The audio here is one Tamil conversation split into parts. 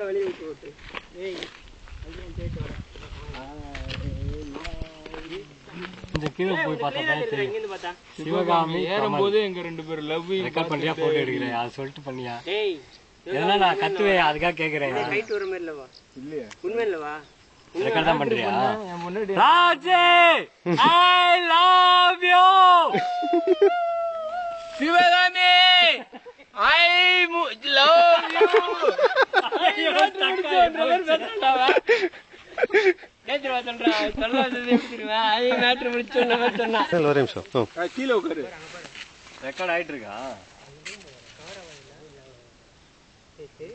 வெளியே விட்டு விட்டு கொஞ்சம் கீழே போய் பார்த்தா சிவகாமி ஏறும்போது எங்க 2 பேரும் லவ் ரெக்கார்ட் பண்றியா போட்டோ எடுக்கிறேன் அது சொல்லிட்டு பண்ணியா எதனா நான் கத்துவேன் அதுக்காக கேக்குறேன் ரைட் வர மாதிரி இல்லவா இல்லையா உண்மை இல்லவா ரெக்கார்ட் தான் பண்றியா Raje I love you Sivakami I love you ஐயோ தக்கா நேத்ரா சொல்றா சொல்லாதது எப்படிமா ஐ மேட்டர் முடிச்சு சொன்ன மாதிரி சொன்னா ஒரே நிமிஷம் கீழ உட்காரு ரெக்கார்ட் ஆயிட்டு இருக்கா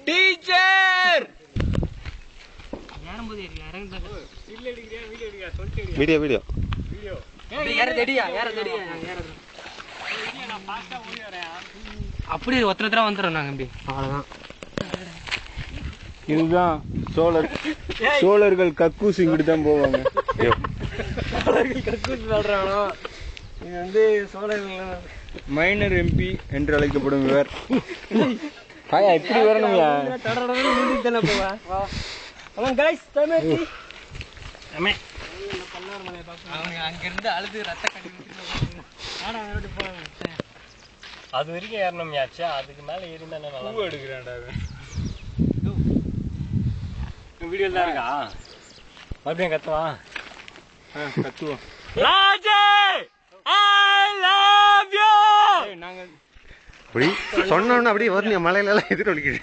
டீச்சர் யாரும் போதே இறங்குங்க இல்ல எடுக்கறியா வீடியோ எடுக்கறியா சொல்லிட்டு வீடியோ யார தேடியா நான் பாஸ்டா ஓடி வரேன் அப்படியே ஒருத்தர வந்துறோம் நாங்க அப்படி அவ்வளவுதான் இதுதான் சோழர்கள் கக்கூஸ் இங்கிட்டு தான் போவாங்க. சோழர்கள் கக்கூஸ் சொல்றானோ இது வந்து சோழர்கள் மைனர் எம்பி என்று அழைக்கப்படும் இவர். ஹாயா இப்படி வரணும்யா தொடர்ந்து நீந்தி தானே போவா அவன் गाइस தமிழ் அம்மே அவங்க அங்க இருந்து அழுது ரத்த கட்டி விட்டுட்டு ஆனா அவரோட போறாங்க அது வரைக்கும் ஏறணும்யாச்சா அதுக்கு மேல ஏறினா நல்லா பூ எடுக்கறான்டா வீடியோ தான் இருக்கா மறுபடியும் கத்துவான் ராஜே ஐ லவ் யூ நாங்க அப்படி சொன்னோம்னா அப்படியே வரணும் மலையில எல்லாம் எதிரொலிக்குது.